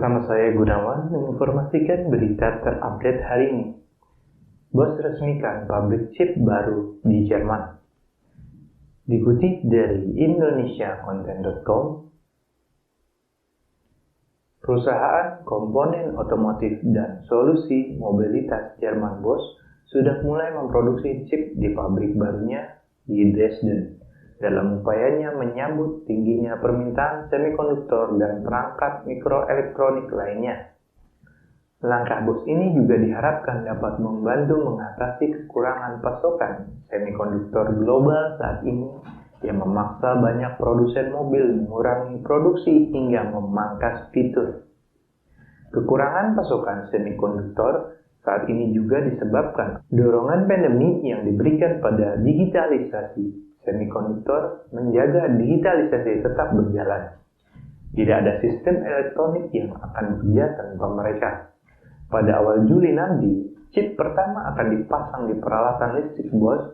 Nama saya Gunawan menginformasikan berita terupdate hari ini. Bosch resmikan pabrik chip baru di Jerman. Dikutip dari indonesiacontent.com, perusahaan komponen otomotif dan solusi mobilitas Jerman Bosch sudah mulai memproduksi chip di pabrik barunya di Dresden dalam upayanya menyambut tingginya permintaan semikonduktor dan perangkat mikroelektronik lainnya. Langkah Bosch ini juga diharapkan dapat membantu mengatasi kekurangan pasokan semikonduktor global saat ini yang memaksa banyak produsen mobil mengurangi produksi hingga memangkas fitur. Kekurangan pasokan semikonduktor saat ini juga disebabkan dorongan pandemi yang diberikan pada digitalisasi semikonduktor menjaga digitalisasi tetap berjalan. Tidak ada sistem elektronik yang akan bekerja tanpa mereka. Pada awal Juli nanti, chip pertama akan dipasang di peralatan listrik Bosch.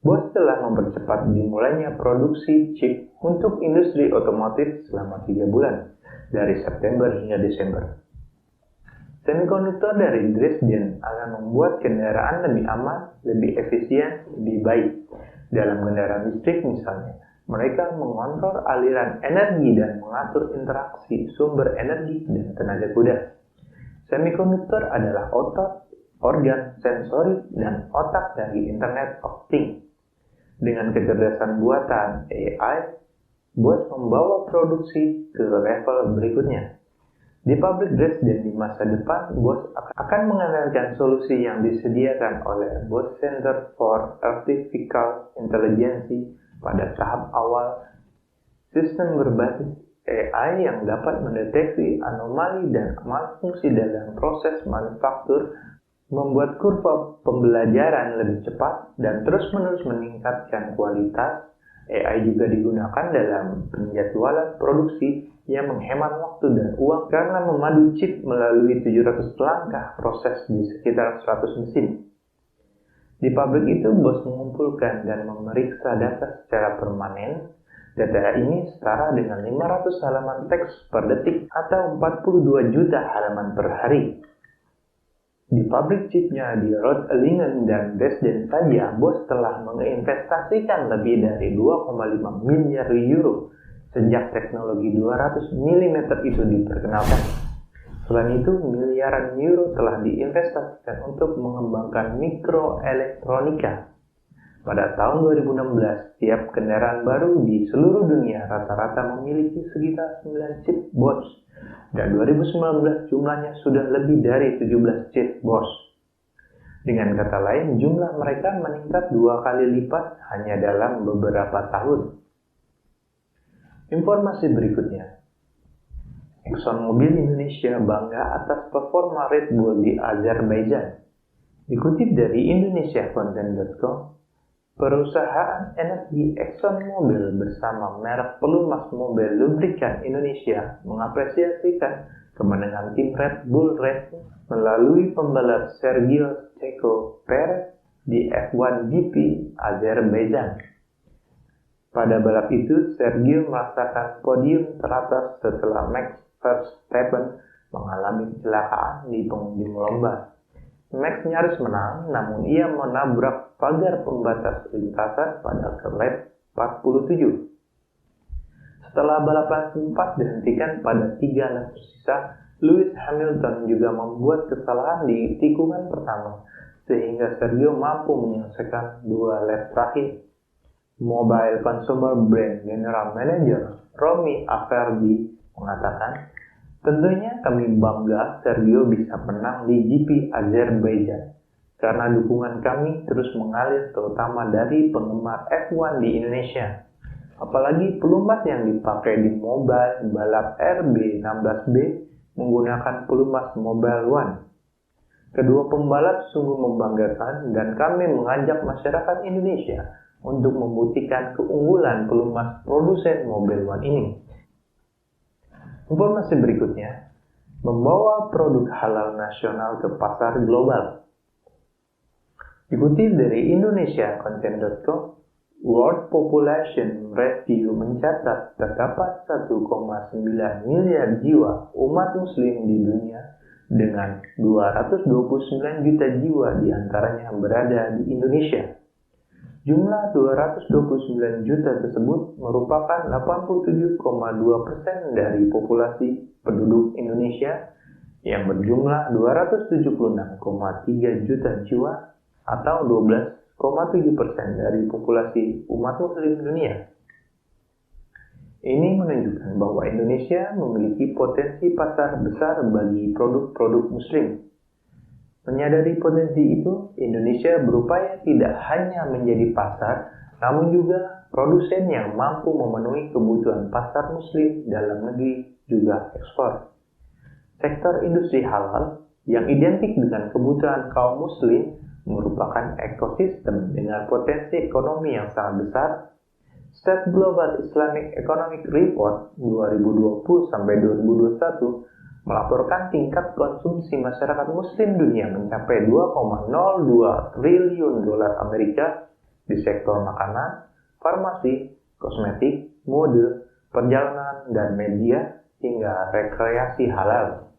Bosch telah mempercepat dimulainya produksi chip untuk industri otomotif selama 3 bulan, dari September hingga Desember. Semikonduktor dari Dresden akan membuat kendaraan lebih aman, lebih efisien, lebih baik. Dalam kendaraan listrik misalnya, mereka mengontrol aliran energi dan mengatur interaksi sumber energi dan tenaga kuda. Semikonduktor adalah otot, organ, sensori, dan otak dari Internet of Things. Dengan kecerdasan buatan AI, Bosch membawa produksi ke level berikutnya. Di pabrik Dresden di masa depan, Bosch akan mengandalkan solusi yang disediakan oleh Bosch Center for Artificial Intelligence pada tahap awal, sistem berbasis AI yang dapat mendeteksi anomali dan malfungsi dalam proses manufaktur, membuat kurva pembelajaran lebih cepat dan terus-menerus meningkatkan kualitas. AI juga digunakan dalam penjadwalan produksi yang menghemat waktu dan uang karena memadu chip melalui 700 langkah proses di sekitar 100 mesin. Di pabrik itu, Bosch mengumpulkan dan memeriksa data secara permanen. Data ini setara dengan 500 halaman teks per detik atau 42 juta halaman per hari. Di pabrik chipnya di Reutlingen dan Dresden saja, Bosch telah menginvestasikan lebih dari 2,5 miliar euro sejak teknologi 200 mm itu diperkenalkan. Selain itu, miliaran euro telah diinvestasikan untuk mengembangkan mikroelektronika. Pada tahun 2016, tiap kendaraan baru di seluruh dunia rata-rata memiliki sekitar 9 chip Bosch. Dan 2019 jumlahnya sudah lebih dari 17 chip Bosch. Dengan kata lain, jumlah mereka meningkat 2 kali lipat hanya dalam beberapa tahun. Informasi berikutnya. ExxonMobil Indonesia bangga atas performa Red Bull di Azerbaijan. Dikutip dari indonesiacontent.com, perusahaan energi ExxonMobil bersama merek pelumas mobil lubrikan Indonesia mengapresiasikan kemenangan tim Red Bull Racing melalui pembalap Sergio Checo Perez di F1 GP Azerbaijan. Pada balap itu, Sergio merasakan podium teratas setelah Max Verstappen mengalami kecelakaan di penghujung lomba. Max nyaris menang, namun ia menabrak pagar pembatas lintasan pada lap 47. Setelah balapan sempat dihentikan pada 3 lap tersisa, Lewis Hamilton juga membuat kesalahan di tikungan pertama, sehingga Sergio mampu menyelesaikan 2 lap terakhir. Mobile Consumer Brand General Manager Romy Averdi mengatakan, tentunya kami bangga Sergio bisa menang di GP Azerbaijan karena dukungan kami terus mengalir terutama dari penggemar F1 di Indonesia. Apalagi pelumas yang dipakai di Mobile balap RB16B menggunakan pelumas Mobile One. Kedua pembalap sungguh membanggakan dan kami mengajak masyarakat Indonesia untuk membuktikan keunggulan pelumas produsen Mobile One ini. Informasi berikutnya, membawa produk halal nasional ke pasar global. Dikutip dari indonesiacontent.com, World Population Review mencatat terdapat 1,9 miliar jiwa umat muslim di dunia dengan 229 juta jiwa diantaranya berada di Indonesia. Jumlah 229 juta tersebut merupakan 87,2% dari populasi penduduk Indonesia yang berjumlah 276,3 juta jiwa atau 12,7% dari populasi umat muslim dunia. Ini menunjukkan bahwa Indonesia memiliki potensi pasar besar bagi produk-produk muslim. Menyadari potensi itu, Indonesia berupaya tidak hanya menjadi pasar, namun juga produsen yang mampu memenuhi kebutuhan pasar muslim dalam negeri juga ekspor. Sektor industri halal yang identik dengan kebutuhan kaum muslim merupakan ekosistem dengan potensi ekonomi yang sangat besar. State Global Islamic Economic Report 2020-2021 melaporkan tingkat konsumsi masyarakat muslim dunia mencapai 2,02 triliun dolar Amerika di sektor makanan, farmasi, kosmetik, mode, perjalanan, dan media hingga rekreasi halal.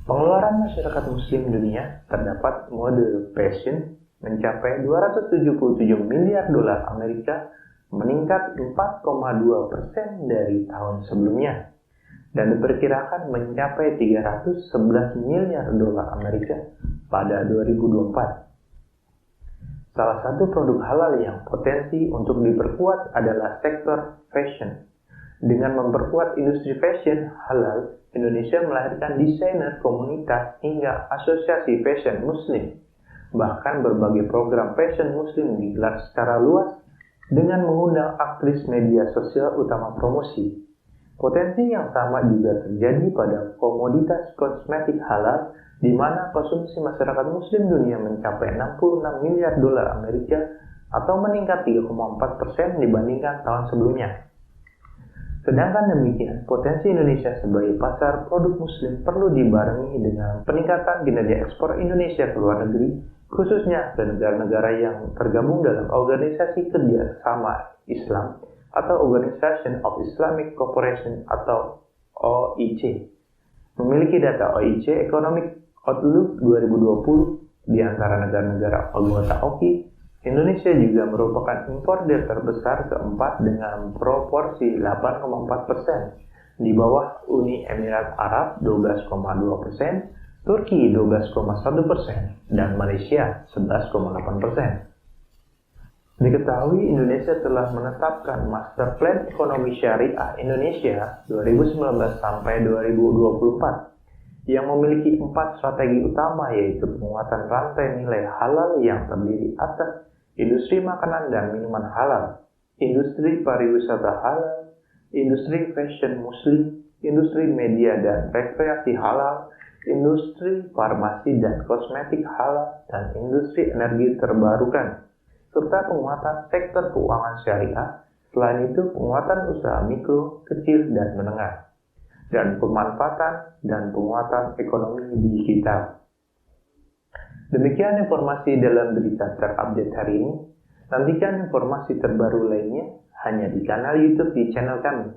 Pengeluaran masyarakat muslim dunia terdapat mode fashion mencapai 277 miliar dolar Amerika, meningkat 4,2% dari tahun sebelumnya, dan diperkirakan mencapai 311 miliar dolar Amerika pada 2024. Salah satu produk halal yang potensi untuk diperkuat adalah sektor fashion. Dengan memperkuat industri fashion halal, Indonesia melahirkan desainer, komunitas, hingga asosiasi fashion muslim. Bahkan berbagai program fashion muslim digelar secara luas dengan mengundang aktris media sosial utama promosi. Potensi yang sama juga terjadi pada komoditas kosmetik halal, di mana konsumsi masyarakat muslim dunia mencapai 66 miliar dolar Amerika atau meningkat 3,4% dibandingkan tahun sebelumnya. Sedangkan demikian, potensi Indonesia sebagai pasar produk muslim perlu dibarengi dengan peningkatan kinerja ekspor Indonesia ke luar negeri, khususnya ke negara-negara yang tergabung dalam Organisasi Kerjasama Islam atau Organization of Islamic Cooperation atau OIC. Memiliki data OIC Economic Outlook 2020 di antara negara-negara anggota OIC, Indonesia juga merupakan importer terbesar keempat dengan proporsi 8,4%, di bawah Uni Emirat Arab 12,2%, Turki 12,1%, dan Malaysia 11,8%. Diketahui Indonesia telah menetapkan Master Plan Ekonomi Syariah Indonesia 2019 sampai 2024 yang memiliki 4 strategi utama, yaitu penguatan rantai nilai halal yang terdiri atas industri makanan dan minuman halal, industri pariwisata halal, industri fashion muslim, industri media dan rekreasi halal, industri farmasi dan kosmetik halal, dan industri energi terbarukan, serta penguatan sektor keuangan syariah. Selain itu, penguatan usaha mikro, kecil, dan menengah, dan pemanfaatan dan penguatan ekonomi digital. Demikian informasi dalam berita terupdate hari ini. Nantikan informasi terbaru lainnya hanya di kanal YouTube di channel kami.